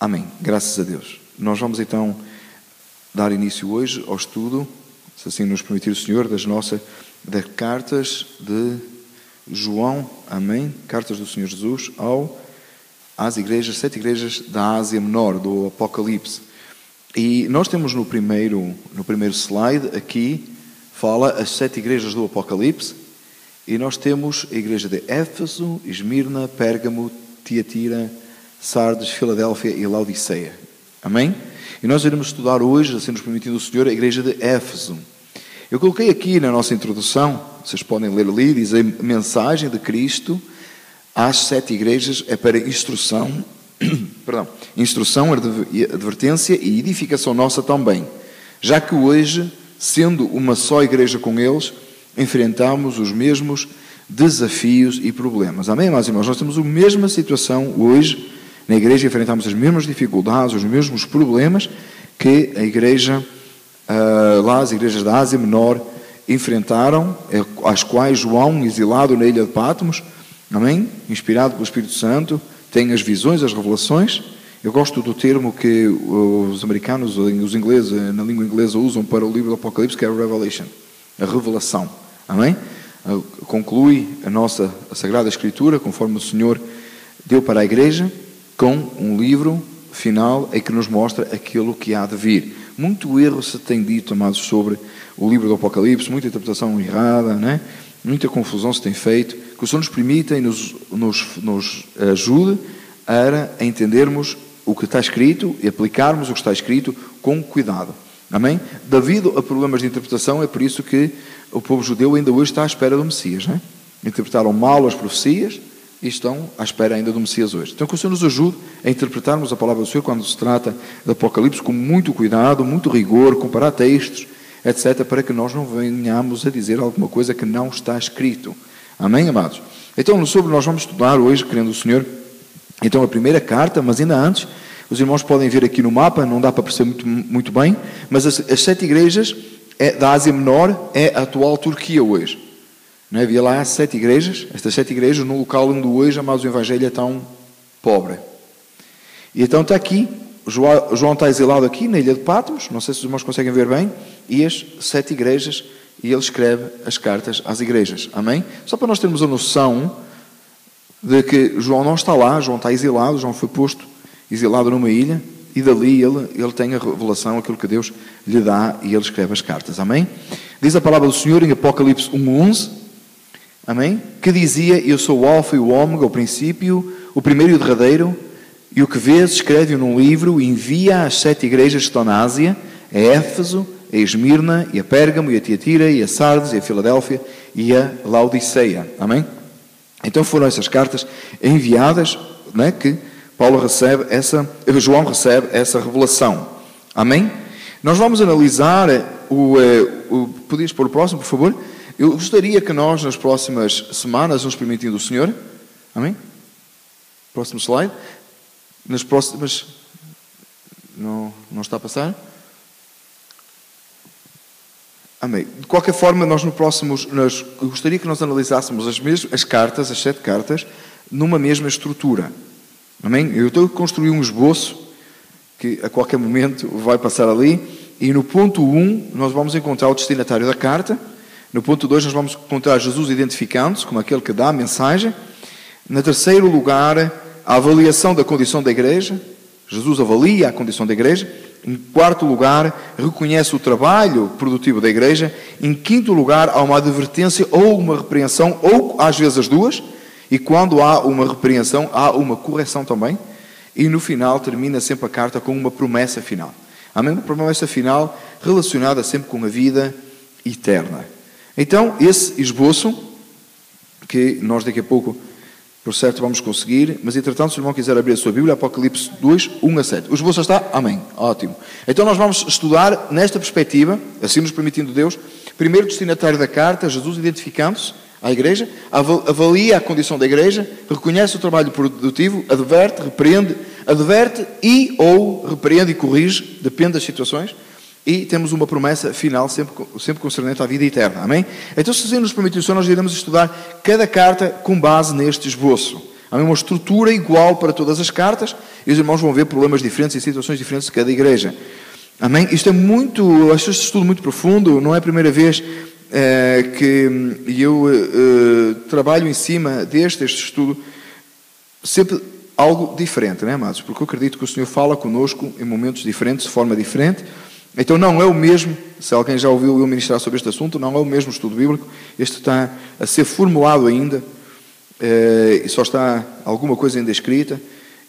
Amém. Graças a Deus. Nós vamos então dar início hoje ao estudo, se assim nos permitir o Senhor, das cartas de João, amém? Cartas do Senhor Jesus às igrejas, 7 igrejas da Ásia Menor, do Apocalipse. E nós temos no primeiro slide aqui, fala as 7 igrejas do Apocalipse, e nós temos a igreja de Éfeso, Esmirna, Pérgamo, Tiatira, Sardes, Filadélfia e Laodiceia. Amém? E nós iremos estudar hoje, assim nos permitindo o Senhor, a igreja de Éfeso. Eu coloquei aqui na nossa introdução, vocês podem ler ali, diz a mensagem de Cristo às 7 igrejas é para instrução, advertência e edificação nossa também. Já que hoje, sendo uma só igreja com eles, enfrentamos os mesmos desafios e problemas. Amém, meus irmãos? Nós temos a mesma situação hoje na igreja, enfrentamos as mesmas dificuldades, os mesmos problemas que a igreja, as igrejas da Ásia Menor enfrentaram, às quais João, exilado na ilha de Patmos, amém? Inspirado pelo Espírito Santo, tem as visões, as revelações. Eu gosto do termo que os americanos, os ingleses, na língua inglesa usam para o livro do Apocalipse, que é a Revelation, a revelação, amém? Conclui a Sagrada Escritura, conforme o Senhor deu para a igreja, com um livro final em que nos mostra aquilo que há de vir. Muito erro se tem dito, amados, sobre o livro do Apocalipse, muita interpretação errada, né? Muita confusão se tem feito. Que o Senhor nos permita e nos ajude a entendermos o que está escrito e aplicarmos o que está escrito com cuidado. Amém? Devido a problemas de interpretação, é por isso que o povo judeu ainda hoje está à espera do Messias, né? Interpretaram mal as profecias e estão à espera ainda do Messias hoje. Então que o Senhor nos ajude a interpretarmos a palavra do Senhor quando se trata do Apocalipse com muito cuidado, muito rigor, comparar textos, etc., para que nós não venhamos a dizer alguma coisa que não está escrito. Amém, amados? Então, nós vamos estudar hoje, querendo o Senhor, então a primeira carta, mas ainda antes, os irmãos podem ver aqui no mapa, não dá para perceber muito bem, mas as 7 igrejas da Ásia Menor é a atual Turquia hoje. Não havia lá 7 igrejas, estas 7 igrejas, no local onde hoje, amados, o Evangelho é tão pobre. E então está aqui, João está exilado aqui na ilha de Patmos, não sei se os irmãos conseguem ver bem, e as 7 igrejas, e ele escreve as cartas às igrejas. Amém? Só para nós termos a noção de que João não está lá, João está exilado, João foi posto exilado numa ilha, e dali ele tem a revelação, aquilo que Deus lhe dá, e ele escreve as cartas. Amém? Diz a palavra do Senhor em Apocalipse 1:11, amém? Que dizia: eu sou o Alfa e o Ômega, o princípio, o primeiro e o derradeiro, e o que vês escreve num livro e envia às 7 igrejas que estão na Ásia, a Éfeso, a Esmirna, e a Pérgamo, e a Tiatira, e a Sardes, e a Filadélfia, e a Laodiceia. Amém? Então foram essas cartas enviadas, né, que João recebe essa revelação. Amém? Nós vamos analisar podias pôr o próximo, por favor? Eu gostaria que nós, nas próximas semanas, nos permitindo o Senhor, amém? Próximo slide. Nas próximas... Não está a passar? Amém. De qualquer forma, nós no próximo... Eu gostaria que nós analisássemos as cartas, as 7 cartas, numa mesma estrutura. Amém? Eu estou a construir um esboço que a qualquer momento vai passar ali, e no ponto 1 nós vamos encontrar o destinatário da carta. No ponto 2 nós vamos encontrar Jesus identificando-se como aquele que dá a mensagem. No terceiro lugar, a avaliação da condição da igreja. Jesus avalia a condição da igreja. Em quarto lugar, reconhece o trabalho produtivo da igreja. Em quinto lugar, há uma advertência ou uma repreensão, ou às vezes as duas. E quando há uma repreensão, há uma correção também. E no final, termina sempre a carta com uma promessa final. Amém? Uma promessa final relacionada sempre com a vida eterna. Então, esse esboço, que nós daqui a pouco, por certo, vamos conseguir, mas entretanto, se o irmão quiser abrir a sua Bíblia, Apocalipse 2:1-7. O esboço está? Amém. Ótimo. Então nós vamos estudar nesta perspectiva, assim nos permitindo Deus, primeiro destinatário da carta, Jesus identificando-se à igreja, avalia a condição da igreja, reconhece o trabalho produtivo, adverte, repreende ou repreende e corrige, depende das situações. E temos uma promessa final sempre concernente à vida eterna. Amém? Então, se nos permitir o Senhor, nós iremos estudar cada carta com base neste esboço. Há uma estrutura igual para todas as cartas, e os irmãos vão ver problemas diferentes e situações diferentes de cada igreja. Amém? Isto é muito, eu acho este estudo muito profundo, não é a primeira vez que eu trabalho em cima este estudo, sempre algo diferente, não é, amados? Porque eu acredito que o Senhor fala connosco em momentos diferentes, de forma diferente. Então não é o mesmo, se alguém já ouviu eu ministrar sobre este assunto, não é o mesmo estudo bíblico, este está a ser formulado ainda, e só está alguma coisa ainda escrita,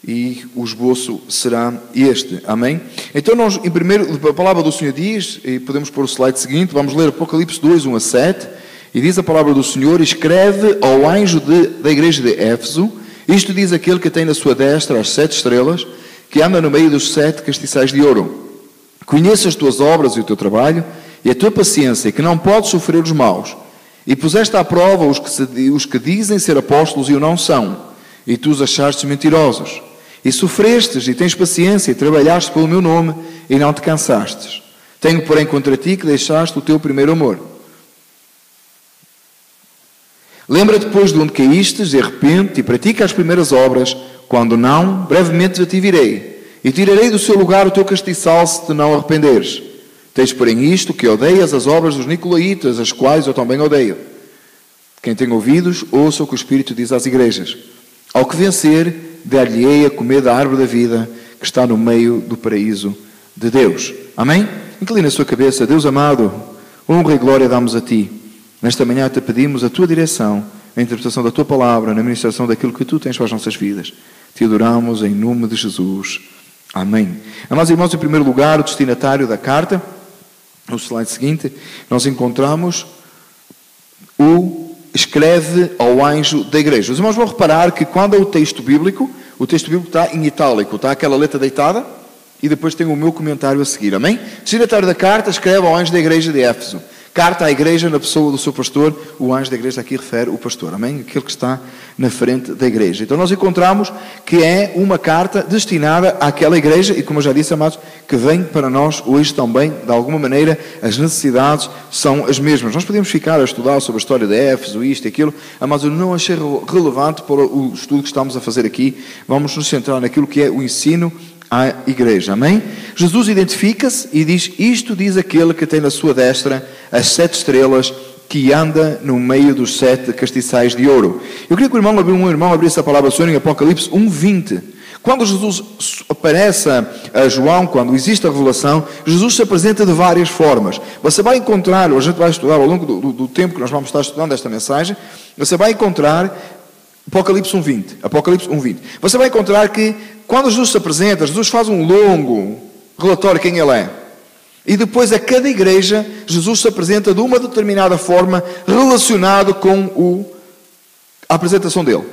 e o esboço será este, amém? Então nós, em primeiro, a palavra do Senhor diz, e podemos pôr o slide seguinte, vamos ler Apocalipse 2, 1 a 7, e diz a palavra do Senhor: escreve ao anjo da igreja de Éfeso, isto diz aquele que tem na sua destra as 7 estrelas, que anda no meio dos 7 castiçais de ouro. Conheço as tuas obras e o teu trabalho, e a tua paciência, e que não podes sofrer os maus, e puseste à prova os que dizem ser apóstolos e o não são, e tu os achaste mentirosos. E sofrestes, e tens paciência, e trabalhaste pelo meu nome, e não te cansastes. Tenho, porém, contra ti que deixaste o teu primeiro amor. Lembra-te, depois de onde caístes, e arrepende-te, e pratica as primeiras obras. Quando não, brevemente já te virei, e tirarei do seu lugar o teu castiçal, se te não arrependeres. Tens, porém, isto, que odeias as obras dos nicolaítas, as quais eu também odeio. Quem tem ouvidos, ouça o que o Espírito diz às igrejas. Ao que vencer, dar-lhe-ei a comer da árvore da vida, que está no meio do paraíso de Deus. Amém? Inclina a sua cabeça. Deus amado, honra e glória damos a Ti. Nesta manhã te pedimos a Tua direção, a interpretação da Tua palavra, na ministração daquilo que Tu tens para as nossas vidas. Te adoramos em nome de Jesus. Amém. Amados irmãos, em primeiro lugar, o destinatário da carta, no slide seguinte, nós encontramos escreve ao anjo da igreja. Os irmãos vão reparar que quando é o texto bíblico está em itálico, está aquela letra deitada, e depois tem o meu comentário a seguir, amém? O destinatário da carta escreve ao anjo da igreja de Éfeso. Carta à igreja na pessoa do seu pastor, o anjo da igreja aqui refere o pastor, amém? Aquele que está na frente da igreja. Então nós encontramos que é uma carta destinada àquela igreja, e como eu já disse, amados, que vem para nós hoje também, de alguma maneira, as necessidades são as mesmas. Nós podemos ficar a estudar sobre a história de Éfeso, isto e aquilo, mas eu não achei relevante para o estudo que estamos a fazer aqui. Vamos nos centrar naquilo que é o ensino à igreja, amém? Jesus identifica-se e diz: isto diz aquele que tem na sua destra as 7 estrelas, que anda no meio dos 7 castiçais de ouro. Eu queria que um irmão abrisse a palavra do Senhor em Apocalipse 1:20. Quando Jesus aparece a João, quando existe a revelação, Jesus se apresenta de várias formas. Você vai encontrar, a gente vai estudar ao longo do tempo que nós vamos estar estudando esta mensagem, você vai encontrar Apocalipse 1:20. Apocalipse 1:20. Você vai encontrar que quando Jesus se apresenta, Jesus faz um longo relatório de quem Ele é. E depois a cada igreja, Jesus se apresenta de uma determinada forma relacionado com a apresentação dele.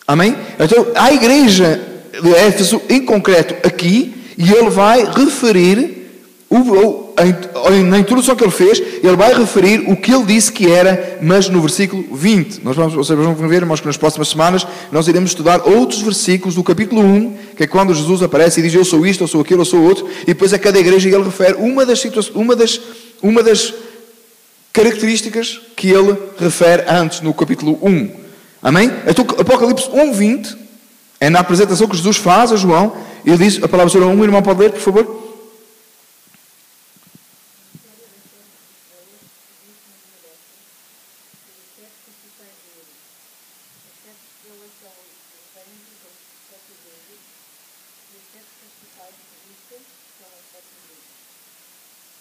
Amém? Então, a igreja de Éfeso, em concreto aqui, e ele vai referir, na introdução que ele fez, ele vai referir o que ele disse que era, mas no versículo 20. Vocês vão ver, irmãos, que nas próximas semanas nós iremos estudar outros versículos do capítulo 1, que é quando Jesus aparece e diz: eu sou isto, eu sou aquilo, eu sou outro, e depois a cada igreja ele refere uma das características que ele refere antes no capítulo 1. Amém? Então, Apocalipse 1:20 é na apresentação que Jesus faz a João. Ele diz a palavra sobre um irmão, pode ler, por favor?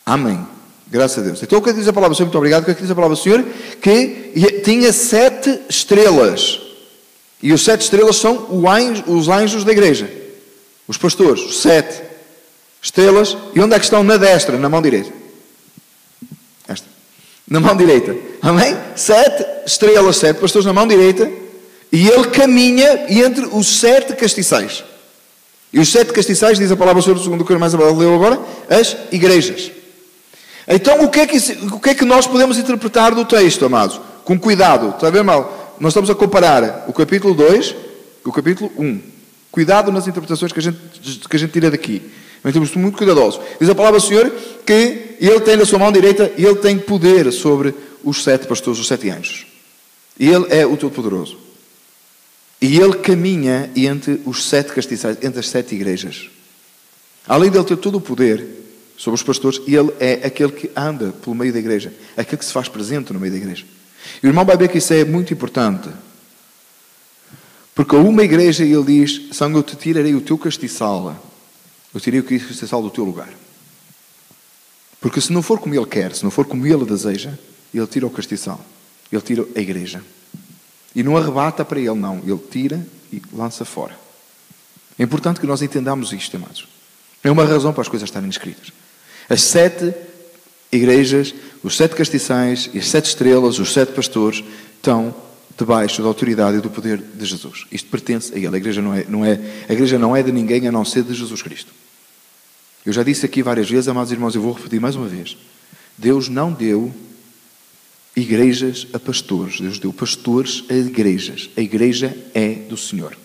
Amém. Graças a Deus. Então o que diz a palavra do Senhor? Muito obrigado. O que diz a palavra do Senhor? Que tinha 7 estrelas. E os 7 estrelas são os anjos da igreja. Os pastores. Os 7 estrelas. E onde é que estão? Na destra, na mão direita. Esta. Na mão direita. Amém? 7 estrelas, 7 pastores na mão direita. E ele caminha entre os 7 castiçais. E os 7 castiçais, diz a palavra do Senhor, segundo o que o mais leu agora, as igrejas. Então, o que é que nós podemos interpretar do texto, amados? Com cuidado. Está a ver, mal? Nós estamos a comparar o capítulo 2 com o capítulo 1. Cuidado nas interpretações que a gente tira daqui. Nós temos muito cuidadosos. Diz a palavra do Senhor que ele tem na sua mão direita, e ele tem poder sobre os 7 pastores, os 7 anjos. E ele é o Todo-Poderoso. E ele caminha entre os 7 castiçais, entre as 7 igrejas. Além de ele ter todo o poder sobre os pastores, ele é aquele que anda pelo meio da igreja, aquele que se faz presente no meio da igreja. E o irmão vai ver que isso é muito importante. Porque a uma igreja ele diz: Senhor, eu te tirarei o teu castiçal. Eu tirei o castiçal do teu lugar. Porque se não for como ele quer, se não for como ele deseja, ele tira o castiçal. Ele tira a igreja. E não arrebata para ele, não. Ele tira e lança fora. É importante que nós entendamos isto, amados. É uma razão para as coisas estarem escritas. As 7 igrejas, os 7 castiçais e as 7 estrelas, os 7 pastores, estão debaixo da autoridade e do poder de Jesus. Isto pertence a ele. A igreja não é de ninguém a não ser de Jesus Cristo. Eu já disse aqui várias vezes, amados irmãos, eu vou repetir mais uma vez. Deus não deu igrejas a pastores. Deus deu pastores a igrejas. A igreja é do Senhor.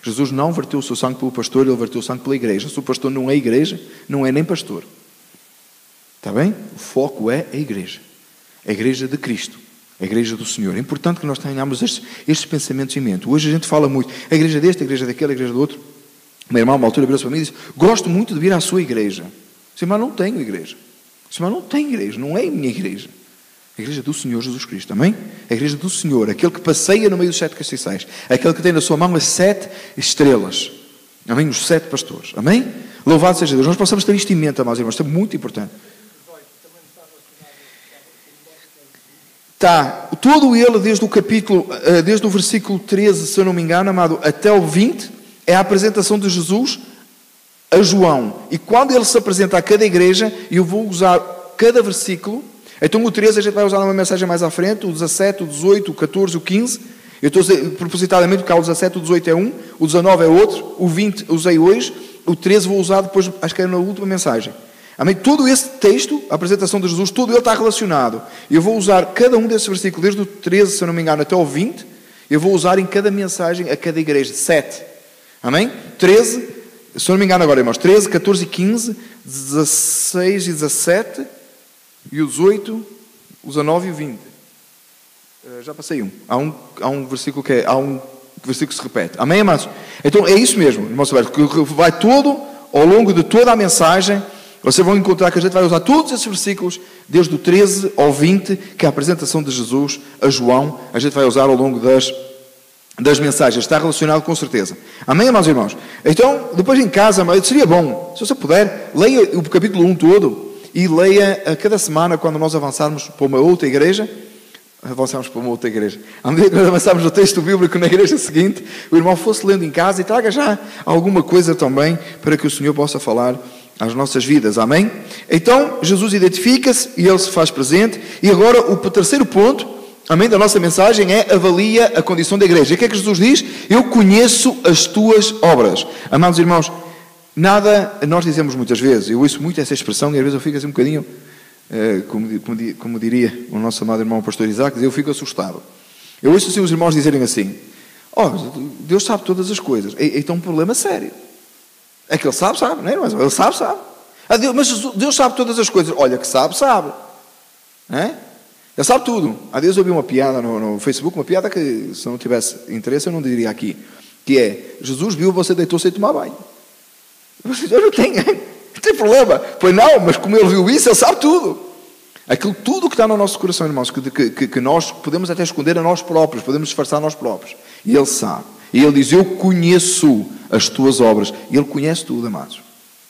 Jesus não verteu o seu sangue pelo pastor, ele verteu o sangue pela igreja. Se o pastor não é igreja, não é nem pastor. Está bem? O foco é a igreja. A igreja de Cristo. A igreja do Senhor. É importante que nós tenhamos estes pensamentos em mente. Hoje a gente fala muito. A igreja deste, a igreja daquele, a igreja do outro. Meu irmão, uma altura, virou-se para mim e disse: gosto muito de vir à sua igreja. Disse: mas não tenho igreja. Disse: mas não tenho igreja. Não é a minha igreja. A igreja do Senhor Jesus Cristo. Amém? A igreja do Senhor. Aquele que passeia no meio dos 7 castiçais. Aquele que tem na sua mão as 7 estrelas. Amém? Os 7 pastores. Amém? Louvado seja Deus. Nós possamos ter isto em mente, amados irmãos. Isto é muito importante. Está todo ele, desde o versículo 13, se eu não me engano, amado, até o 20, é a apresentação de Jesus a João. E quando ele se apresenta a cada igreja, eu vou usar cada versículo. Então o 13 a gente vai usar numa mensagem mais à frente, o 17, o 18, o 14, o 15. Eu estou propositadamente porque há o 17, o 18 é um, o 19 é outro, o 20 usei hoje, o 13 vou usar depois, acho que é na última mensagem. Amém? Todo esse texto, a apresentação de Jesus, todo ele está relacionado. Eu vou usar cada um desses versículos, desde o 13, se eu não me engano, até o 20, eu vou usar em cada mensagem a cada igreja. 7. Amém? 13, se eu não me engano agora, irmãos, 13, 14 e 15, 16 e 17, e os 8, os 19 e o 20. Já passei um. Há um versículo que se repete. Amém, amados? Então é isso mesmo, irmão Silvério, que vai todo, ao longo de toda a mensagem, vocês vão encontrar que a gente vai usar todos esses versículos, desde o 13 ao 20, que é a apresentação de Jesus a João, a gente vai usar ao longo das mensagens. Está relacionado com certeza. Amém, amados irmãos? Então, depois em casa, seria bom, se você puder, leia o capítulo 1 todo e leia a cada semana, quando nós avançarmos para uma outra igreja. À medida que nós avançarmos no texto bíblico na igreja seguinte, o irmão fosse lendo em casa e traga já alguma coisa também para que o Senhor possa falar às nossas vidas. Amém? Então, Jesus identifica-se e Ele se faz presente. E agora, o terceiro ponto, amém, da nossa mensagem é: avalia a condição da igreja. E o que é que Jesus diz? Eu conheço as tuas obras. Amados irmãos, nós dizemos muitas vezes, eu ouço muito essa expressão e às vezes eu fico assim um bocadinho, como diria o nosso amado irmão pastor Isaac, eu fico assustado. Eu ouço assim os irmãos dizerem assim: Deus sabe todas as coisas. Então é um problema sério. É que Ele sabe, não é? Mas Ele sabe. Mas Deus sabe todas as coisas. Olha que sabe. Não é? Ele sabe tudo. Há dias eu vi uma piada no Facebook, uma piada que, se não tivesse interesse, eu não diria aqui. Que é: Jesus viu você deitou-se a tomar banho. Eu não tem problema. Pois não, mas como Ele viu isso, Ele sabe tudo. Aquilo tudo que está no nosso coração, irmãos, que nós podemos até esconder a nós próprios, podemos disfarçar a nós próprios. E Ele sabe. E Ele diz: eu conheço as tuas obras. E Ele conhece tudo, amados.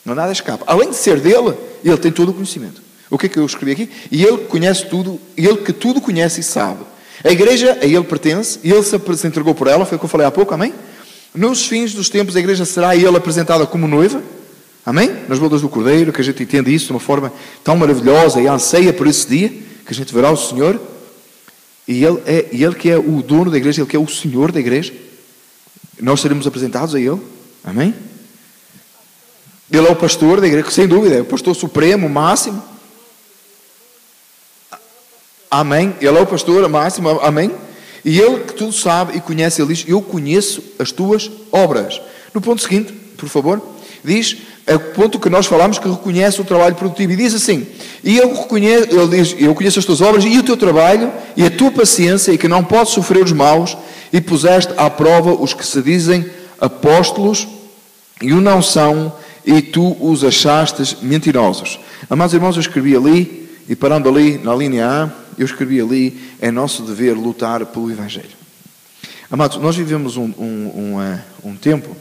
Não nada escapa. Além de ser dele, Ele tem todo o conhecimento. O que é que eu escrevi aqui? E Ele conhece tudo, Ele que tudo conhece e sabe. A igreja a Ele pertence, e Ele se entregou por ela, foi o que eu falei há pouco, amém? Nos fins dos tempos a igreja será a Ele apresentada como noiva, amém? Nas bodas do Cordeiro, que a gente entende isso de uma forma tão maravilhosa e anseia por esse dia, que a gente verá o Senhor. E Ele que é o dono da igreja, Ele que é o Senhor da igreja. Nós seremos apresentados a Ele. Amém? Ele é o pastor da igreja, sem dúvida. É o pastor supremo, máximo. Amém? Ele é o pastor máximo. Amém? E Ele que tudo sabe e conhece, Ele diz: eu conheço as tuas obras. No ponto seguinte, por favor. Diz, é o ponto que nós falamos, que reconhece o trabalho produtivo. E diz assim, ele diz, eu conheço as tuas obras e o teu trabalho e a tua paciência, e que não podes sofrer os maus, e puseste à prova os que se dizem apóstolos e o não são, e tu os achastes mentirosos. Amados irmãos, eu escrevi ali, e parando ali na linha A, eu escrevi ali, é nosso dever lutar pelo Evangelho. Amados, nós vivemos um tempo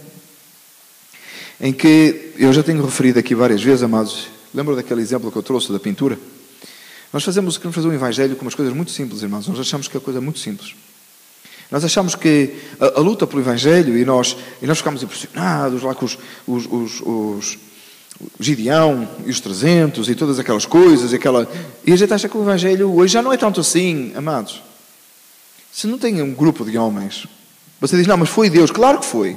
em que, eu já tenho referido aqui várias vezes, amados, lembra daquele exemplo que eu trouxe da pintura? Nós queremos fazer um Evangelho com umas coisas muito simples, irmãos. Nós achamos que é coisa muito simples. Nós achamos que a luta pelo Evangelho, e nós ficamos impressionados lá com os Gideão e os 300 e todas aquelas coisas, e a gente acha que o Evangelho hoje já não é tanto assim, amados. Se não tem um grupo de homens, você diz, não, mas foi Deus. Claro que foi.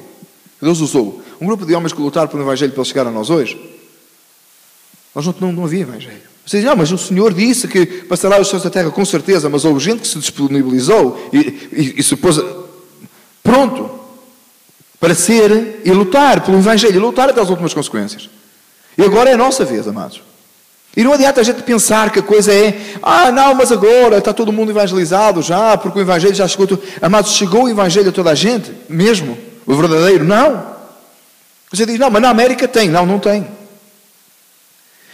Deus usou um grupo de homens que lutaram pelo Evangelho para ele chegar a nós hoje. Nós não havia Evangelho. Você diz, não, mas o Senhor disse que passará os céus da terra com certeza, mas houve gente que se disponibilizou e se pôs pronto para ser e lutar pelo Evangelho, e lutar até as últimas consequências. E agora é a nossa vez, amados. E não adianta a gente pensar que a coisa é, não, mas agora está todo mundo evangelizado já, porque o Evangelho já chegou. Amados, chegou o Evangelho a toda a gente, mesmo, o verdadeiro? Não. Você diz, não, mas na América tem. Não, não tem.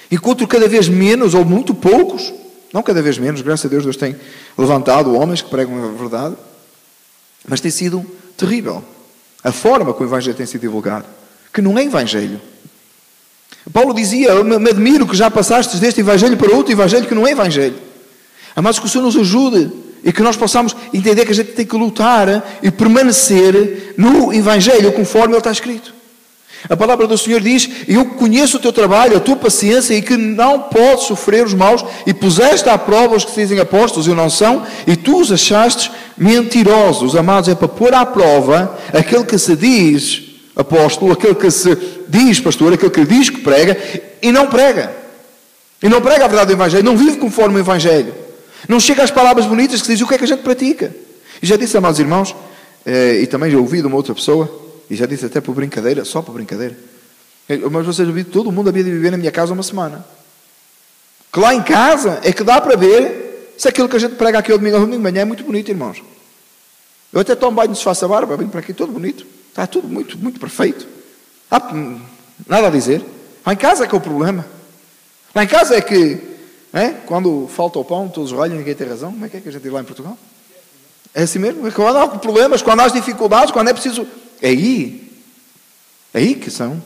Enquanto cada vez menos, ou muito poucos, não cada vez menos, graças a Deus, Deus tem levantado homens que pregam a verdade, mas tem sido terrível a forma como o Evangelho tem sido divulgado, que não é Evangelho. Paulo dizia, eu me admiro que já passastes deste Evangelho para outro Evangelho que não é Evangelho. Amados, que o Senhor nos ajude e que nós possamos entender que a gente tem que lutar e permanecer no Evangelho conforme ele está escrito. A palavra do Senhor diz, eu conheço o teu trabalho, a tua paciência, e que não podes sofrer os maus, e puseste à prova os que se dizem apóstolos e o não são, e tu os achastes mentirosos. Amados, é para pôr à prova aquele que se diz apóstolo, aquele que se diz pastor, aquele que diz que prega, e não prega. E não prega a verdade do Evangelho, não vive conforme o Evangelho. Não chega às palavras bonitas que dizem o que é que a gente pratica. E já disse, amados irmãos, e também já ouvi de uma outra pessoa, e já disse até por brincadeira, só por brincadeira, mas vocês ouviram, todo mundo havia de viver na minha casa uma semana. Que lá em casa é que dá para ver se aquilo que a gente prega aqui ao domingo de manhã é muito bonito, irmãos. Eu até tomo banho, desfaço a barba, venho para aqui todo bonito. Está tudo muito, muito perfeito. Nada a dizer. Lá em casa é que é o problema. Lá em casa é que, quando falta o pão, todos olham e ninguém tem razão. Como é que a gente diz lá em Portugal? É assim mesmo. Quando há problemas, quando há dificuldades, quando é preciso... É aí que são.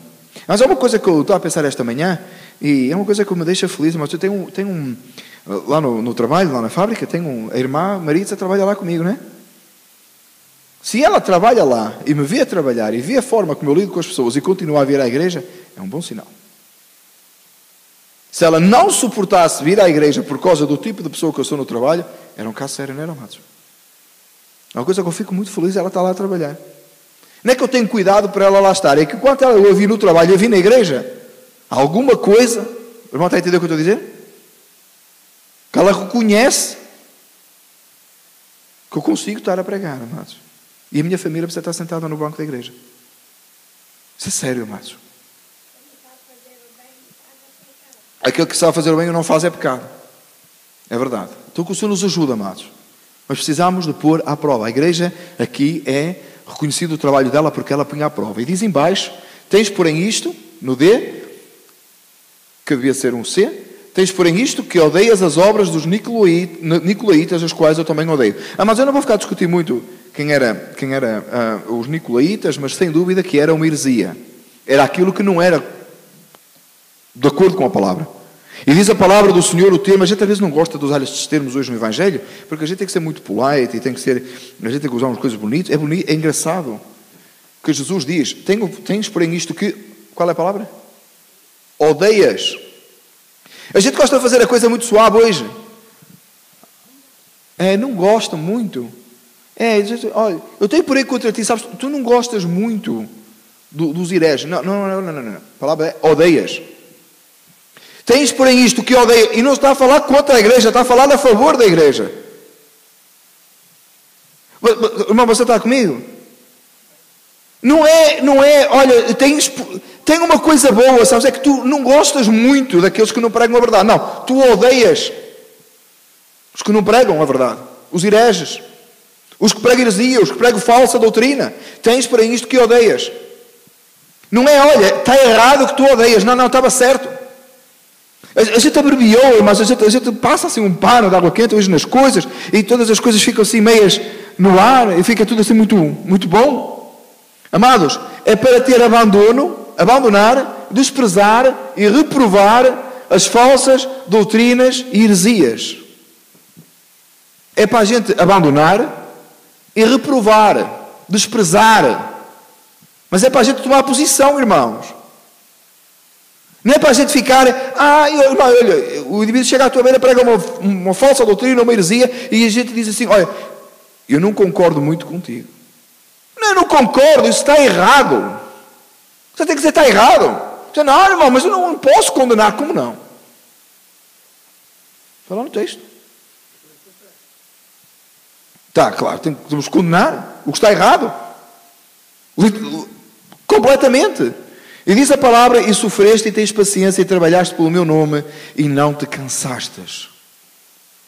Mas é uma coisa que eu estou a pensar esta manhã, e é uma coisa que me deixa feliz, mas eu tenho lá no trabalho, lá na fábrica, a irmã Maritza trabalha lá comigo, não é? Se ela trabalha lá e me vê a trabalhar e vê a forma como eu lido com as pessoas e continua a vir à igreja, é um bom sinal. Se ela não suportasse vir à igreja por causa do tipo de pessoa que eu sou no trabalho, era um caso sério, não era, amados? É uma coisa que eu fico muito feliz, ela está lá a trabalhar. Não é que eu tenho cuidado para ela lá estar, é que enquanto eu a vi no trabalho e a vi na igreja, alguma coisa, o irmão está a entender o que eu estou a dizer? Que ela reconhece que eu consigo estar a pregar, amados. E a minha família precisa estar sentada no banco da igreja. Isso é sério, amados. Aquele que sabe fazer o bem e não faz é pecado. É verdade. Então que o Senhor nos ajuda, amados. Mas precisamos de pôr à prova. A igreja aqui é reconhecido o trabalho dela porque ela põe à prova. E diz em baixo, tens porém isto, no D, que devia ser um C, tens porém isto, que odeias as obras dos nicolaítas, as quais eu também odeio. Mas eu não vou ficar a discutir muito quem era os nicolaítas, mas sem dúvida que era uma heresia. Era aquilo que não era de acordo com a palavra. E diz a palavra do Senhor o termo, a gente às vezes não gosta de usar estes termos hoje no Evangelho, porque a gente tem que ser muito polite, e a gente tem que usar umas coisas bonitas. É engraçado que Jesus diz, tens porém isto que, qual é a palavra? Odeias. A gente gosta de fazer a coisa muito suave hoje. Não gosta muito. Olha, eu tenho por aí contra ti, sabes, tu não gostas muito dos hereges. Não. A palavra é odeias. Tens, porém, isto que odeia. E não está a falar contra a igreja, está a falar a favor da igreja. Irmão, você está comigo? Não é, olha, tem uma coisa boa, sabes? É que tu não gostas muito daqueles que não pregam a verdade. Não, tu odeias os que não pregam a verdade. Os hereges, os que pregam heresia, os que pregam falsa doutrina. Tens para isto que odeias. Não é, olha, está errado o que tu odeias. Não, estava certo. A gente abreviou, mas a gente passa assim um pano de água quente hoje nas coisas e todas as coisas ficam assim meias no ar e fica tudo assim muito, muito bom. Amados, é para ter abandonar, desprezar e reprovar as falsas doutrinas e heresias. É para a gente abandonar e reprovar, desprezar. Mas é para a gente tomar posição, irmãos. Não é para a gente ficar, olha, o indivíduo chega à tua beira, prega uma falsa doutrina, uma heresia, e a gente diz assim, olha, eu não concordo muito contigo. Não, eu não concordo, isso está errado. Você tem que dizer, está errado. Você, não, irmão, mas eu não posso condenar. Como não? Está lá no texto. Está, claro, temos que condenar o que está errado. Completamente. E diz a palavra, e sofreste e tens paciência e trabalhaste pelo meu nome e não te cansastes.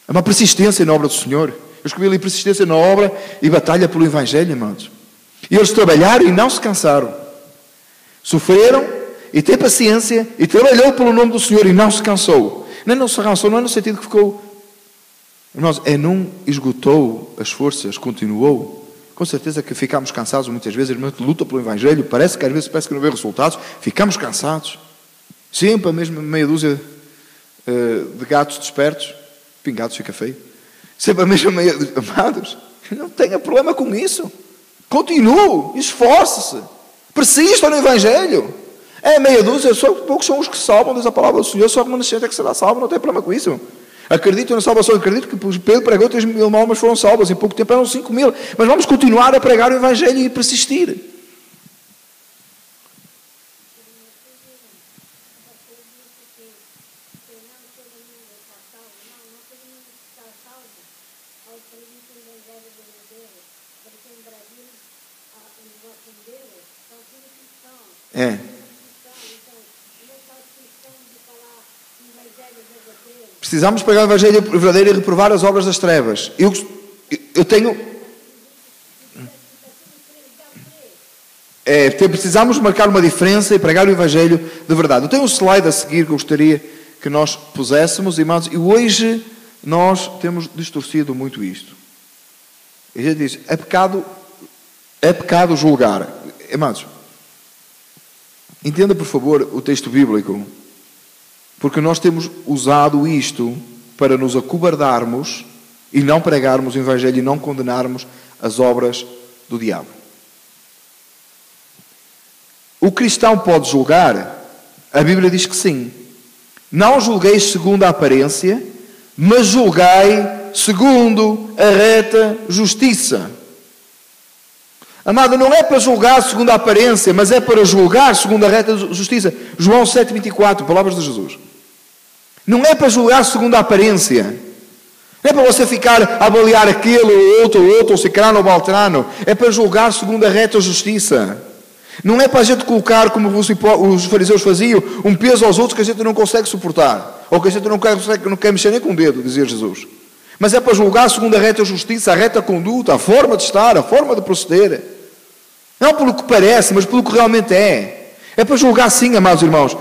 É uma persistência na obra do Senhor. Eu escrevi ali persistência na obra e batalha pelo Evangelho, irmãos. E eles trabalharam e não se cansaram. Sofreram e têm paciência e trabalhou pelo nome do Senhor e não se cansou. Não se cansou, não é no sentido que ficou... Irmãos, não esgotou as forças, continuou. Com certeza que ficamos cansados muitas vezes, irmãos, de luta pelo Evangelho, parece que às vezes que não vê resultados, ficamos cansados. Sempre a mesma meia dúzia de gatos despertos, pingados fica feio. Sempre a mesma meia dúzia, amados, não tenha problema com isso. Continue, esforce-se, persista no Evangelho. É meia dúzia, só poucos são os que salvam, diz a palavra do Senhor, só o remanescente é que será salvo, não tem problema com isso. Acredito na salvação, acredito que Pedro pregou 3.000 almas foram salvas, em pouco tempo eram 5.000. Mas vamos continuar a pregar o Evangelho e persistir. Precisamos pregar o Evangelho verdadeiro e reprovar as obras das trevas. Eu tenho... precisamos marcar uma diferença e pregar o Evangelho de verdade. Eu tenho um slide a seguir que eu gostaria que nós puséssemos, irmãos, e hoje nós temos distorcido muito isto. E a gente diz, é pecado julgar. Irmãos, entenda por favor o texto bíblico. Porque nós temos usado isto para nos acobardarmos e não pregarmos o Evangelho e não condenarmos as obras do diabo. O cristão pode julgar? A Bíblia diz que sim. Não julgueis segundo a aparência, mas julgai segundo a reta justiça. Amado, não é para julgar segundo a aparência, mas é para julgar segundo a reta justiça. João 7,24, palavras de Jesus. Não é para julgar segundo a aparência. Não é para você ficar a avaliar aquele, ou cicrano ou baltrano. É para julgar segundo a reta justiça. Não é para a gente colocar, como os fariseus faziam, um peso aos outros que a gente não consegue suportar. Ou que a gente não quer mexer nem com o dedo, dizia Jesus. Mas é para julgar segundo a reta justiça, a reta conduta, a forma de estar, a forma de proceder. Não pelo que parece, mas pelo que realmente é. É para julgar sim, amados irmãos.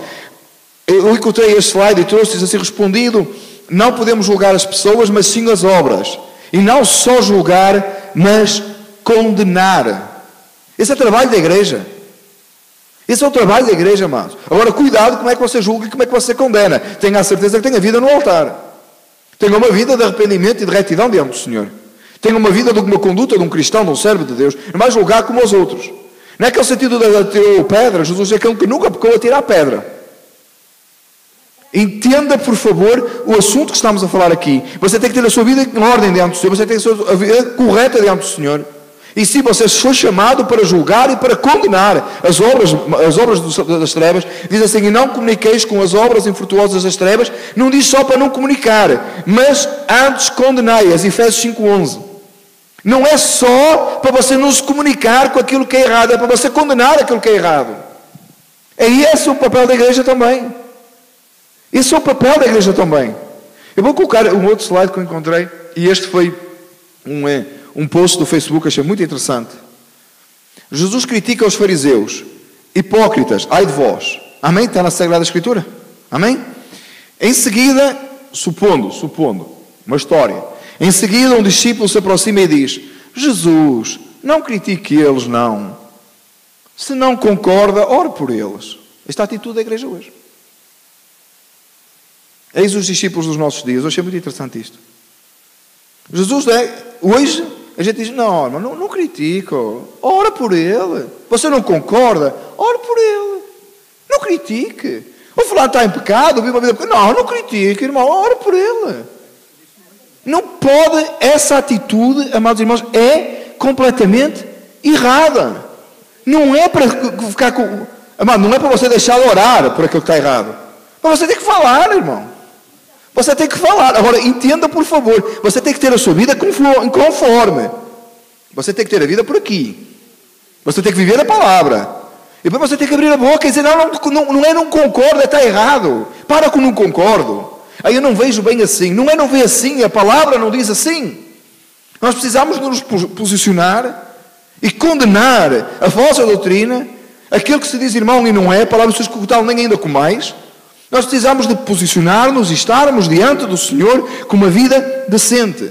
Eu encontrei este slide e trouxe-lhes assim respondido, não podemos julgar as pessoas, mas sim as obras. E não só julgar, mas condenar. Esse é o trabalho da igreja. Esse é o trabalho da igreja, amados. Agora, cuidado como é que você julga e como é que você condena. Tenha a certeza que tenha vida no altar. Tenha uma vida de arrependimento e de retidão diante do Senhor. Tenha uma vida de uma conduta de um cristão, de um servo de Deus. Não vai julgar como os outros. Não é aquele sentido de atirar pedra. Jesus é aquele que nunca pecou a tirar pedra. Entenda, por favor, o assunto que estamos a falar aqui. Você tem que ter a sua vida em ordem diante do Senhor. Você tem que ter a sua vida correta diante do Senhor. E se você foi chamado para julgar e para condenar as obras das trevas, diz assim, e não comuniqueis com as obras infrutuosas das trevas, não diz só para não comunicar, mas antes condenai-as, Efésios 5:11. Não é só para você não se comunicar com aquilo que é errado, é para você condenar aquilo que é errado. É esse o papel da igreja também. Esse é o papel da igreja também. Eu vou colocar um outro slide que eu encontrei, e este foi um post do Facebook, achei muito interessante. Jesus critica os fariseus, hipócritas, ai de vós. Amém? Está na Sagrada Escritura? Amém? Em seguida, supondo, uma história. Em seguida, um discípulo se aproxima e diz: Jesus, não critique eles, não. Se não concorda, ore por eles. Esta é a atitude da igreja hoje. Eis os discípulos dos nossos dias. Eu achei muito interessante isto. Jesus, hoje, a gente diz: não, irmão, não critica. Ora por ele. Você não concorda? Ore por ele. Não critique. O fulano está em pecado, vive a vida. Não critique, irmão. Ore por ele. Não pode, essa atitude, amados irmãos, é completamente errada. Não é para ficar com... Amado, não é para você deixar de orar por aquilo que está errado. Mas você tem que falar, irmão. Você tem que falar. Agora, entenda, por favor. Você tem que ter a sua vida conforme. Você tem que ter a vida por aqui. Você tem que viver a palavra. E depois você tem que abrir a boca e dizer: não concordo, está errado. Para com não concordo. Aí eu não vejo bem assim. Não vê assim. A palavra não diz assim. Nós precisamos nos posicionar e condenar a falsa doutrina, aquilo que se diz irmão e não é, a palavra se escutar nem ainda com mais. Nós precisamos de posicionar-nos e estarmos diante do Senhor com uma vida decente.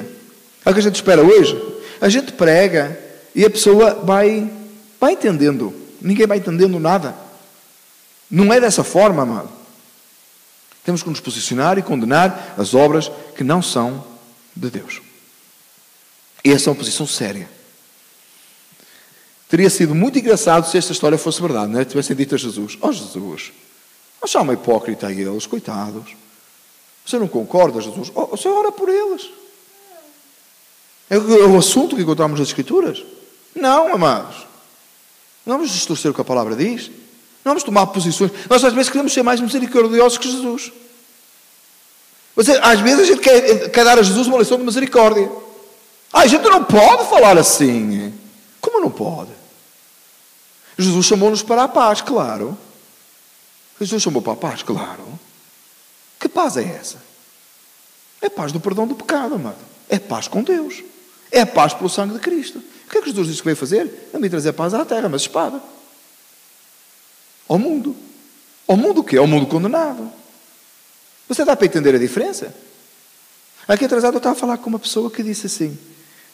É o que a gente espera hoje. A gente prega e a pessoa vai entendendo. Ninguém vai entendendo nada. Não é dessa forma, amado. Temos que nos posicionar e condenar as obras que não são de Deus. E essa é uma posição séria. Teria sido muito engraçado se esta história fosse verdade, não é? Tivessem dito a Jesus: Jesus, mas chama hipócrita a eles, coitados. Você não concorda, Jesus? Você ora por eles. É o assunto que encontramos nas Escrituras. Não, amados. Não vamos distorcer o que a palavra diz. Não vamos tomar posições. Nós às vezes queremos ser mais misericordiosos que Jesus. Às vezes a gente quer dar a Jesus uma lição de misericórdia. A gente não pode falar assim. Como não pode? Jesus chamou-nos para a paz, claro. Jesus chamou para a paz, claro. Que paz é essa? É a paz do perdão do pecado, amado. É paz com Deus. É a paz pelo sangue de Cristo. O que é que Jesus disse que veio fazer? Ele veio trazer paz à terra, mas espada. Ao mundo. Ao mundo o quê? Ao mundo condenado. Você dá para entender a diferença? Aqui atrasado eu estava a falar com uma pessoa que disse assim,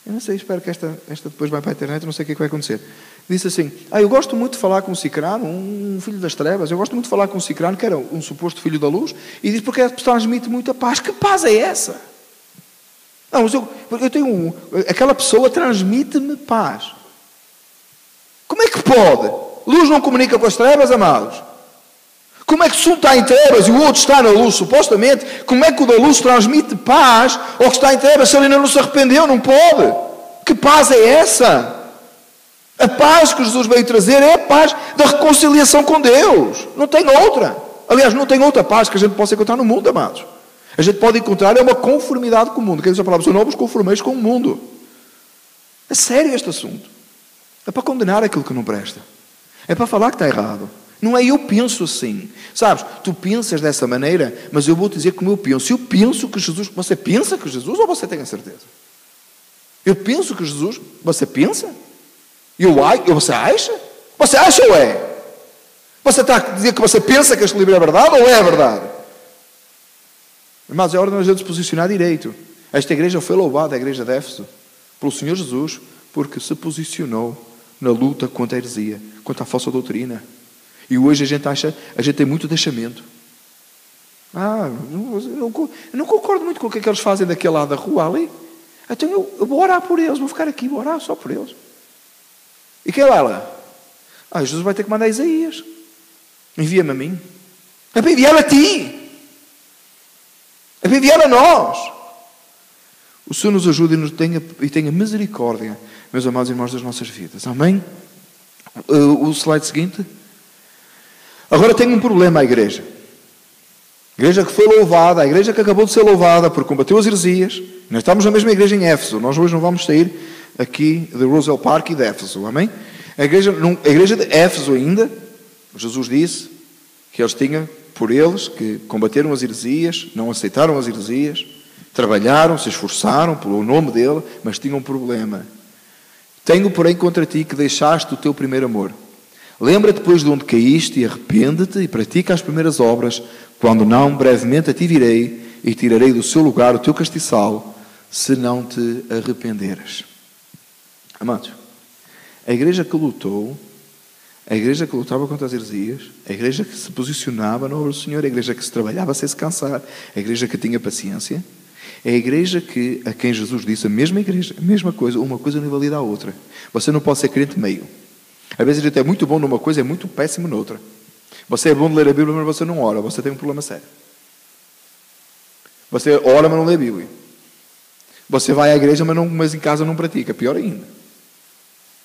eu não sei, espero que esta depois vai para a internet, não sei o que é que vai acontecer. Disse assim: eu gosto muito de falar com o Cicrano, um filho das trevas, eu gosto muito de falar com o Cicrano, que era um suposto filho da luz, e diz: porque transmite muita paz. Que paz é essa? Não, mas eu tenho aquela pessoa transmite-me paz. Como é que pode? Luz não comunica com as trevas, amados? Como é que se um está em trevas e o outro está na luz, supostamente, como é que o da luz transmite paz ao que está em trevas se ele ainda não se arrependeu? Não pode. Que paz é essa? A paz que Jesus veio trazer é a paz da reconciliação com Deus. Não tem outra. Aliás, não tem outra paz que a gente possa encontrar no mundo, amados. A gente pode encontrar uma conformidade com o mundo. Quer dizer a palavra: não vos conformeis com o mundo. É sério este assunto. É para condenar aquilo que não presta. É para falar que está errado. Não é eu penso assim. Sabes, tu pensas dessa maneira, mas eu vou te dizer como eu penso. Eu penso que Jesus... Você pensa que Jesus ou você tem a certeza? Eu penso que Jesus... Você pensa? Você acha? Você acha ou é? Você está a dizer que você pensa que este livro é verdade ou é verdade? Irmãos, é hora de nós nos posicionar direito. Esta igreja foi louvada, a igreja de Éfeso, pelo Senhor Jesus, porque se posicionou na luta contra a heresia, contra a falsa doutrina. E hoje a gente tem muito deixamento. Eu não concordo muito com o que é que eles fazem daquele lado da rua ali. Então eu vou orar por eles, vou ficar aqui, vou orar só por eles. E quem é lá? Jesus vai ter que mandar Isaías. Envia-me a mim. É para enviar a ti. É para enviar a nós. O Senhor nos ajude e tenha misericórdia, meus amados irmãos, das nossas vidas. Amém? O slide seguinte. Agora tem um problema a igreja. A igreja que foi louvada, a igreja que acabou de ser louvada por combater as heresias. Nós estamos na mesma igreja em Éfeso. Nós hoje não vamos sair aqui de Roosevelt Park e de Éfeso. Amém? A igreja de Éfeso ainda, Jesus disse, que eles tinham por eles, que combateram as heresias, não aceitaram as heresias, trabalharam, se esforçaram pelo nome dele, mas tinham um problema. Tenho, porém, contra ti que deixaste o teu primeiro amor. Lembra-te, depois de onde caíste, e arrepende-te e pratica as primeiras obras, quando não, brevemente a ti virei e tirarei do seu lugar o teu castiçal, se não te arrependeres. Amados, a igreja que lutou, a igreja que lutava contra as heresias, a igreja que se posicionava na obra do Senhor, a igreja que se trabalhava sem se cansar, a igreja que tinha paciência, é a igreja a quem Jesus disse, a mesma igreja, a mesma coisa, uma coisa não invalida a outra. Você não pode ser crente meio. Às vezes a gente é muito bom numa coisa e é muito péssimo noutra. Você é bom de ler a Bíblia, mas você não ora, você tem um problema sério. Você ora, mas não lê a Bíblia. Você vai à igreja, mas em casa não pratica, pior ainda.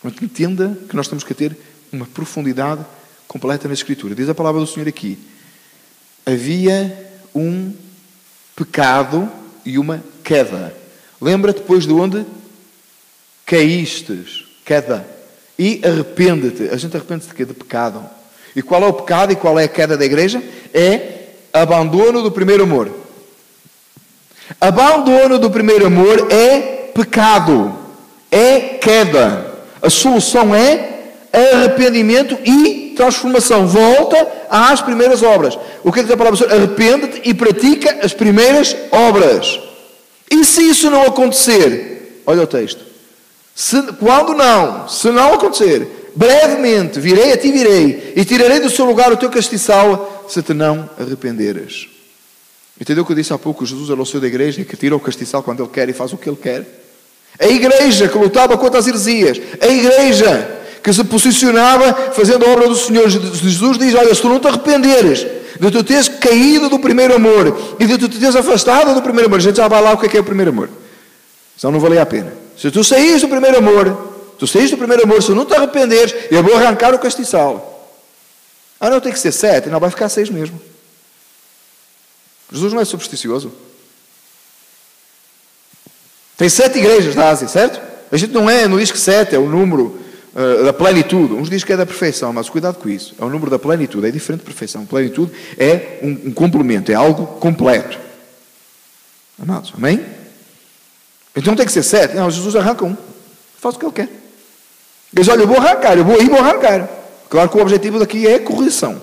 Mas entenda que nós temos que ter uma profundidade completa na Escritura. Diz a palavra do Senhor aqui: havia um pecado e uma queda. Lembra depois de onde caístes, queda, e arrepende-te. A gente arrepende-se de quê? De pecado. E qual é o pecado e qual é a queda da igreja? É abandono do primeiro amor. Abandono do primeiro amor é pecado, é queda. A solução é arrependimento e transformação. Volta às primeiras obras. O que é que diz a palavra do Senhor? Arrepende-te e pratica as primeiras obras. E se isso não acontecer? Olha o texto. Se não acontecer, brevemente virei a ti virei e tirarei do seu lugar o teu castiçal, se te não arrependeres. Entendeu o que eu disse há pouco? Jesus era o Senhor da igreja, que tira o castiçal quando Ele quer e faz o que Ele quer. A igreja que lutava contra as heresias, a igreja que se posicionava fazendo a obra do Senhor. Jesus diz: olha, se tu não te arrependeres de tu teres caído do primeiro amor e de tu te teres afastado do primeiro amor, a gente já vai lá o que é o primeiro amor, senão não valia a pena. Se tu saís do primeiro amor, se tu não te arrependeres, eu vou arrancar o castiçal. Não, tem que ser 7, não, vai ficar 6 mesmo. Jesus não é supersticioso. Tem 7 igrejas da Ásia, certo? A gente não diz que 7 é o número da plenitude. Uns dizem que é da perfeição, mas cuidado com isso. É o número da plenitude, é diferente de perfeição. Plenitude é um complemento, é algo completo. Amados, amém? Então tem que ser 7. Não, Jesus arranca um. Faz o que Ele quer. Ele diz: olha, eu vou arrancar. Claro que o objetivo daqui é correção.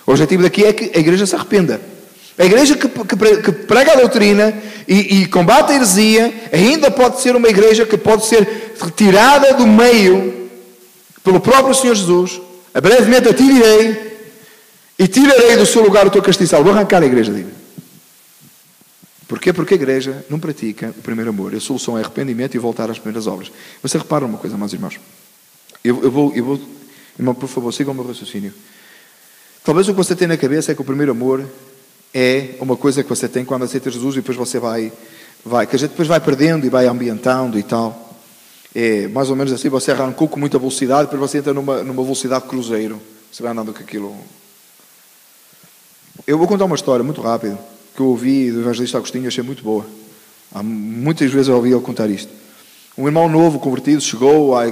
O objetivo daqui é que a igreja se arrependa. A igreja que prega a doutrina e combate a heresia ainda pode ser uma igreja que pode ser retirada do meio pelo próprio Senhor Jesus. Brevemente a ti virei e tirarei do seu lugar o teu castiçal. Vou arrancar a igreja dele. Porquê? Porque a igreja não pratica o primeiro amor. A solução é arrependimento e voltar às primeiras obras. Você repara uma coisa, meus irmãos. Eu vou, irmão, por favor, siga o meu raciocínio. Talvez o que você tem na cabeça é que o primeiro amor é uma coisa que você tem quando aceita Jesus e depois você vai, que a gente depois vai perdendo e vai ambientando e tal. É mais ou menos assim: você arrancou com muita velocidade, depois você entra numa velocidade de cruzeiro. Você vai andando com aquilo. Eu vou contar uma história muito rápida que eu ouvi do evangelista Agostinho e achei muito boa. Muitas vezes eu ouvi ele contar isto. Um irmão novo, convertido, chegou à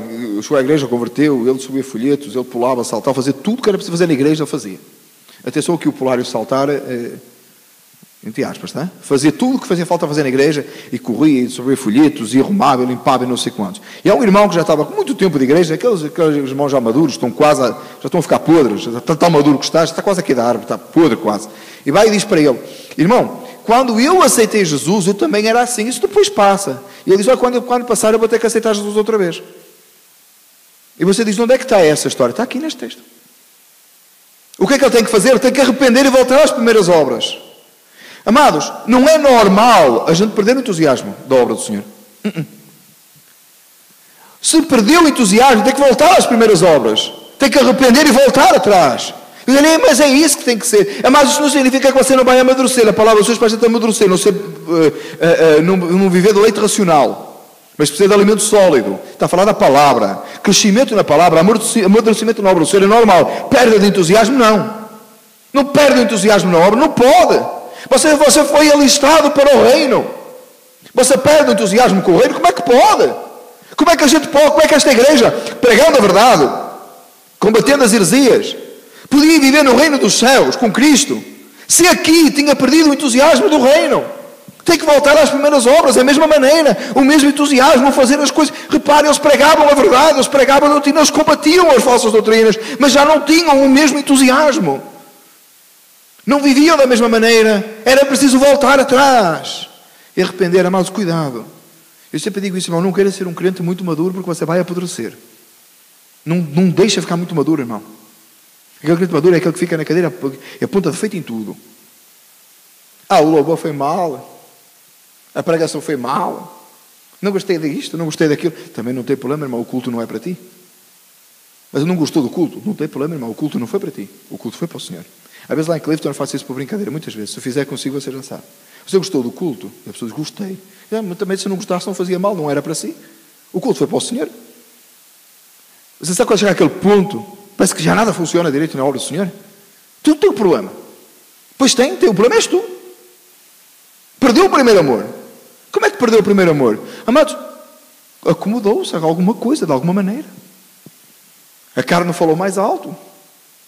igreja, converteu, ele subia folhetos, ele pulava, saltava, fazia tudo que era preciso fazer na igreja, ele fazia. Atenção que o pular e o saltar, entre aspas, tá? Fazia tudo o que fazia falta fazer na igreja, e corria, e subia folhetos, e arrumava, e limpava, e não sei quantos. E há um irmão que já estava com muito tempo de igreja, aqueles irmãos já maduros, já estão a ficar podres, já está tão maduro que está quase aqui da árvore, está podre quase. E vai e diz para ele: irmão, quando eu aceitei Jesus, eu também era assim, isso depois passa. E ele diz: olha, quando passar eu vou ter que aceitar Jesus outra vez. E você diz: onde é que está essa história? Está aqui neste texto. O que é que ele tem que fazer? Ele tem que arrepender e voltar às primeiras obras. Amados, não é normal a gente perder o entusiasmo da obra do Senhor. Se perdeu o entusiasmo, tem que voltar às primeiras obras. Tem que arrepender e voltar atrás. Mas é isso que tem que ser. Mas isso não significa que você não vai amadurecer. A palavra dos seus pais é amadurecer, não viver de leite racional, mas precisa de alimento sólido. Está a falar da palavra. Crescimento na palavra, amadurecimento na obra do Senhor é normal. Perda de entusiasmo, não. Não perde o entusiasmo na obra, não pode. Você foi alistado para o reino. Você perde o entusiasmo com o reino, como é que pode? Como é que a gente pode? Como é que esta igreja, pregando a verdade, combatendo as heresias, Podia viver no reino dos céus com Cristo. Se aqui tinha perdido o entusiasmo do reino, tem que voltar às primeiras obras, da mesma maneira, o mesmo entusiasmo, fazer as coisas. Repare, eles pregavam a verdade, eles pregavam a doutrina, eles combatiam as falsas doutrinas, mas já não tinham o mesmo entusiasmo. Não viviam da mesma maneira, era preciso voltar atrás e arrepender. Amados, cuidado. Eu sempre digo isso, irmão, não queira ser um crente muito maduro, porque você vai apodrecer. Não deixa ficar muito maduro, irmão. Aquele crente maduro é aquele que fica na cadeira e aponta defeito em tudo. O louvor foi mal, a pregação foi mal, não gostei disto, não gostei daquilo. Também não tem problema, irmão, o culto não é para ti. Mas não gostou do culto? Não tem problema, irmão, o culto não foi para ti, o culto foi para o Senhor. Às vezes lá em Clifton eu faço isso por brincadeira, muitas vezes. Se eu fizer consigo, você já sabe. Você gostou do culto? E a pessoa diz, gostei. Mas também se não gostasse não fazia mal, não era para si. O culto foi para o Senhor. Você sabe quando chegar àquele ponto, parece que já nada funciona direito na obra do Senhor? Tu tem o problema. Pois tem, o problema és tu. Perdeu o primeiro amor. Como é que perdeu o primeiro amor? Amados, acomodou-se a alguma coisa, de alguma maneira. A carne falou mais alto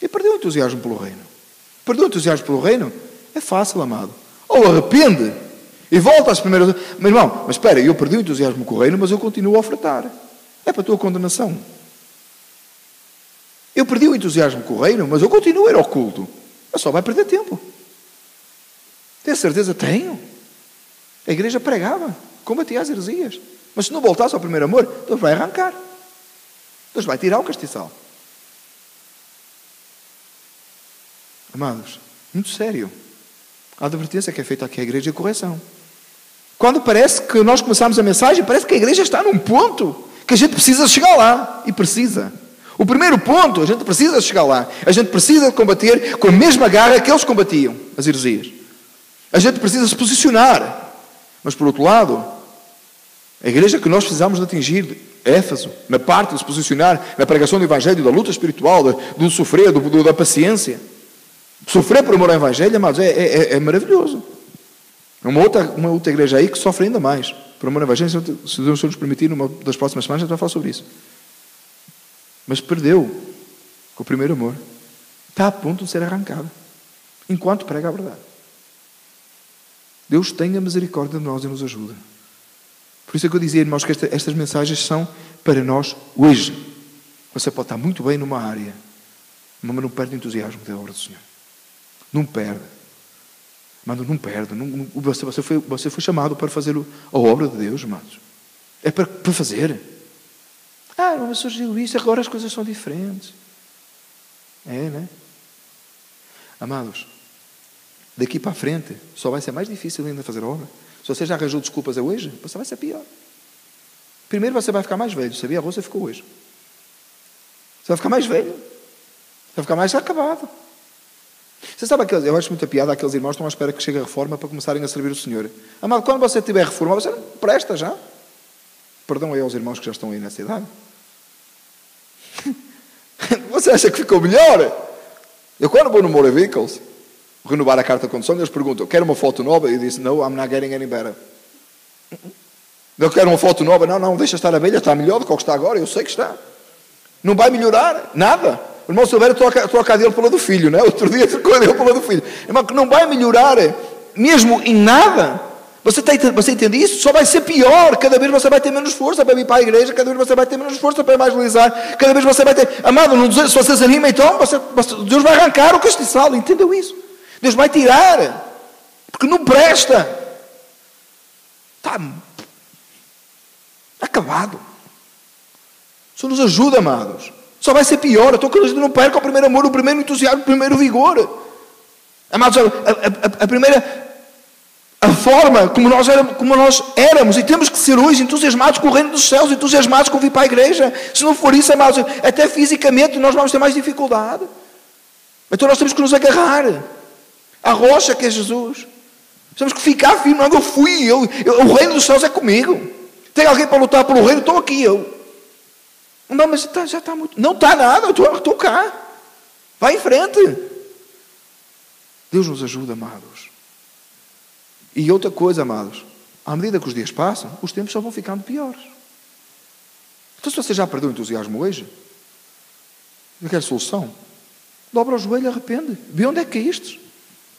e perdeu o entusiasmo pelo reino. Perdeu o entusiasmo pelo reino? É fácil, amado. Ou arrepende e volta às primeiras... Mas irmão, mas espera, eu perdi o entusiasmo com o reino, mas eu continuo a ofertar. É para a tua condenação. Eu perdi o entusiasmo com o reino, mas eu continuo a ir ao culto. Mas só vai perder tempo. Tem certeza? Tenho. A igreja pregava, combatia as heresias. Mas se não voltasse ao primeiro amor, Deus vai arrancar. Deus vai tirar o castiçal. Amados, muito sério. A advertência que é feita aqui à igreja é correção. Quando parece que nós começamos a mensagem, parece que a igreja está num ponto que a gente precisa chegar lá. E precisa. O primeiro ponto, a gente precisa chegar lá. A gente precisa combater com a mesma garra que eles combatiam, as heresias. A gente precisa se posicionar. Mas, por outro lado, a igreja que nós precisamos de atingir, Éfeso, na parte de se posicionar, na pregação do Evangelho, da luta espiritual, do sofrer, da paciência. Sofrer por amor ao Evangelho, amados, é maravilhoso. Uma outra igreja aí que sofre ainda mais por amor ao Evangelho. Se Deus nos permitir, numa das próximas semanas, a gente vai falar sobre isso. Mas perdeu com o primeiro amor. Está a ponto de ser arrancado. Enquanto prega a verdade. Deus tenha misericórdia de nós e nos ajuda. Por isso é que eu dizia, irmãos, que estas mensagens são para nós hoje. Você pode estar muito bem numa área, mas não perde o entusiasmo da obra do Senhor. Não perde. Mas não perde. Você foi chamado para fazer a obra de Deus, amados. É para fazer. Mas surgiu isso, agora as coisas são diferentes. Né? Amados, daqui para a frente, só vai ser mais difícil ainda fazer a obra. Se você já arranjou desculpas hoje, você vai ser pior. Primeiro você vai ficar mais velho. Sabia? A Rosa ficou hoje. Você vai ficar mais velho. Você vai ficar mais acabado. Você sabe eu acho muita piada aqueles irmãos que estão à espera que chegue a reforma para começarem a servir o Senhor. Amado, quando você tiver reforma, você não presta já. Perdão aí aos irmãos que já estão aí nessa idade. Você acha que ficou melhor? Eu quando vou no Motor Vehicles renovar a carta de condução, eles perguntam, quer uma foto nova? E eu disse, no, I'm not getting any better. Eu quero uma foto nova. Não, deixa estar a velha, está melhor do que o que está agora, eu sei que está. Não vai melhorar nada. O irmão Silveira troca a dele pela do filho, não é? Outro dia trocou a dele pela do filho. Irmão, que não vai melhorar mesmo em nada. Você entende isso? Só vai ser pior. Cada vez você vai ter menos força para vir para a igreja, cada vez você vai ter menos força para evangelizar, cada vez você vai ter... Amado, se você desanima, então Deus vai arrancar o castiçal. Entendeu isso? Deus vai tirar. Porque não presta. Está acabado. Isso nos ajuda, amados. Só vai ser pior. Eu estou com a gente não perca o primeiro amor, o primeiro entusiasmo, o primeiro vigor. Amados, a primeira... A forma como nós éramos e temos que ser hoje entusiasmados com o reino dos céus, entusiasmados com vir para a igreja. Se não for isso, amados, até fisicamente nós vamos ter mais dificuldade. Então nós temos que nos agarrar à rocha que é Jesus. Temos que ficar firme. Não, o reino dos céus é comigo. Tem alguém para lutar pelo reino? Estou aqui, eu. Não, mas já está muito... Não está nada, eu estou cá. Vai em frente. Deus nos ajuda, amados. E outra coisa, amados, à medida que os dias passam, os tempos só vão ficando piores. Então se você já perdeu o entusiasmo hoje, eu quero solução. dobra o joelho e arrepende. Vê onde é que caíste.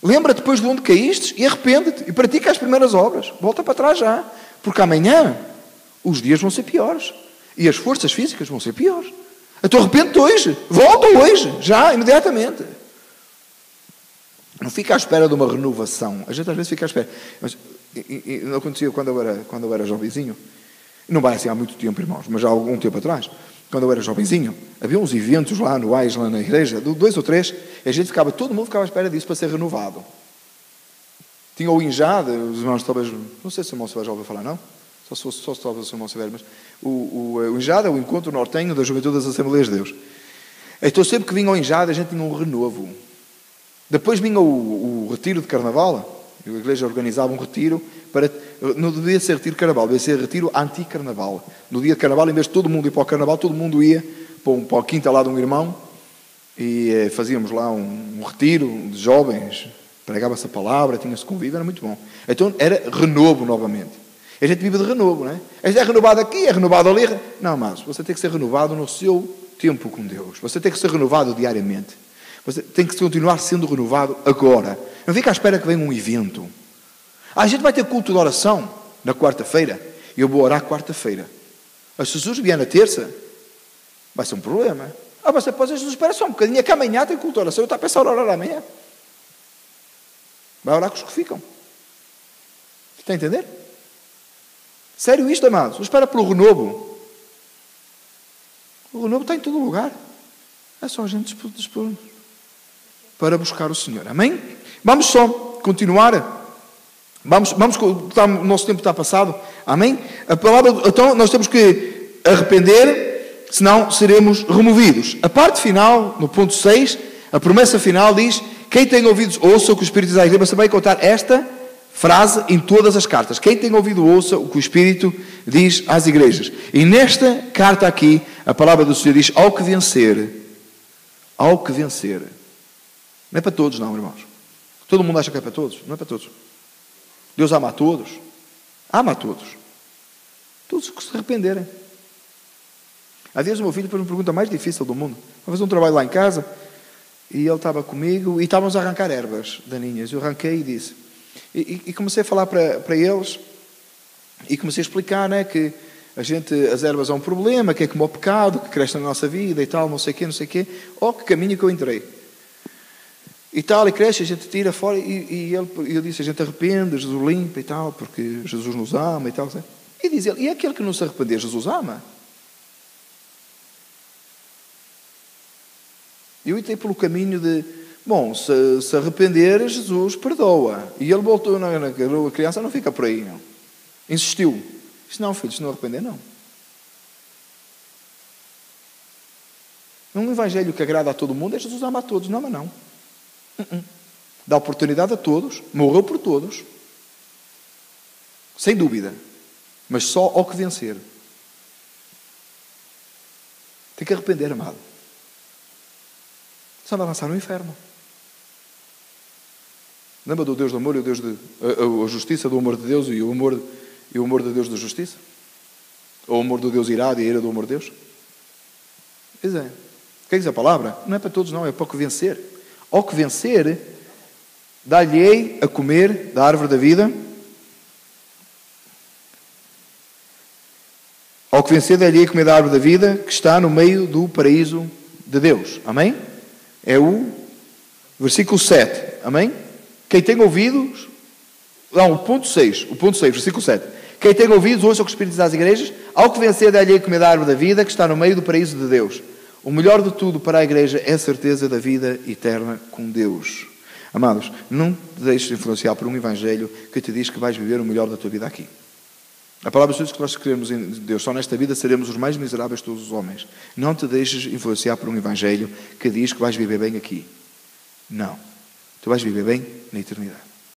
Lembra depois de onde caíste e arrepende-te. E pratica as primeiras obras. Volta para trás já. Porque amanhã os dias vão ser piores. E as forças físicas vão ser piores. Então arrepende-te hoje. Volta hoje. Já, imediatamente. Não fica à espera de uma renovação. A gente às vezes fica à espera. Mas não acontecia quando eu era jovenzinho. Não vai assim há muito tempo, irmãos, mas já há algum tempo atrás. Quando eu era jovenzinho, havia uns eventos lá anuais, lá na igreja, 2 ou 3, e a gente todo mundo ficava à espera disso para ser renovado. Tinha o INJAD, os irmãos talvez, não sei se o irmão já ouviu falar, não? Só se talvez o irmão souber, mas o INJAD é o Encontro Nortenho da Juventude das Assembleias de Deus. Então sempre que vinha o INJAD, a gente tinha um renovo. Depois vinha o retiro de Carnaval, a igreja organizava um retiro, não devia ser retiro de Carnaval, devia ser retiro anti-Carnaval. No dia de Carnaval, em vez de todo mundo ir para o Carnaval, todo mundo ia para a quinta lá de um irmão e fazíamos lá um retiro de jovens, pregava-se a palavra, tinha-se convívio, era muito bom. Então era renovo novamente. A gente vive de renovo, não é? A gente é renovado aqui, é renovado ali. Não, mas você tem que ser renovado no seu tempo com Deus. Você tem que ser renovado diariamente. Você tem que continuar sendo renovado agora. Não fica à espera que venha um evento. A gente vai ter culto de oração na quarta-feira. E eu vou orar quarta-feira. Mas se Jesus vier na terça, vai ser um problema. Você pode dizer, Jesus, espera só um bocadinho. É que amanhã tem culto de oração. Eu estou a pensar em orar amanhã. Vai orar com os que ficam. Está a entender? Sério isto, amados? Espera pelo renovo. O renovo está em todo lugar. É só a gente dispor para buscar o Senhor. Amém? Vamos só continuar. O nosso tempo está passado. Amém? A palavra, então, nós temos que arrepender, senão seremos removidos. A parte final, no ponto 6, a promessa final diz: quem tem ouvidos, ouça o que o Espírito diz à igreja. Você vai contar esta frase em todas as cartas. Quem tem ouvido, ouça o que o Espírito diz às igrejas. E nesta carta aqui, a palavra do Senhor diz: ao que vencer. Ao que vencer. Não é para todos, não, irmãos. Todo mundo acha que é para todos. Não é para todos. Deus ama a todos. Ama a todos. Todos que se arrependerem. Às vezes o meu filho fez uma pergunta mais difícil do mundo. Uma vez um trabalho lá em casa, e ele estava comigo, e estávamos a arrancar ervas daninhas. Eu arranquei e disse. E comecei a falar para eles, e comecei a explicar, né, que as ervas são um problema, que é como o pecado, que cresce na nossa vida e tal, não sei o quê. Oh, que caminho que eu entrei. E tal, e cresce, a gente tira fora, e eu disse, a gente arrepende, Jesus limpa e tal, porque Jesus nos ama e tal. E diz ele, e aquele que não se arrepender, Jesus ama? Eu entrei pelo caminho de, bom, se arrepender, Jesus perdoa. E ele voltou, a criança não fica por aí, não. Insistiu. Disse, não, filho, se não arrepender, não. Um evangelho que agrada a todo mundo é Jesus ama a todos, não ama não. Dá oportunidade a todos, morreu por todos, sem dúvida, mas só ao que vencer. Tem que arrepender, amado. Só vai avançar no inferno. Lembra do Deus do amor e o Deus a justiça do amor de Deus e o amor de Deus da justiça? Ou o amor do Deus irado e a ira do amor de Deus? Pois é. O que diz a palavra? Não é para todos, não, é para o que vencer. Ao que vencer, dar-lhe-ei a comer da árvore da vida. Ao que vencer, dar-lhe-ei a comer da árvore da vida, que está no meio do paraíso de Deus. Amém? É o versículo 7. Amém? Quem tem ouvidos... Não, o ponto 6, versículo 7. Quem tem ouvidos, ouça o que o Espírito diz às igrejas. Ao que vencer, dar-lhe-ei a comer da árvore da vida, que está no meio do paraíso de Deus. O melhor de tudo para a igreja é a certeza da vida eterna com Deus. Amados, não te deixes influenciar por um evangelho que te diz que vais viver o melhor da tua vida aqui. A palavra de Deus que nós queremos em Deus, só nesta vida seremos os mais miseráveis de todos os homens. Não te deixes influenciar por um evangelho que diz que vais viver bem aqui. Não. Tu vais viver bem na eternidade.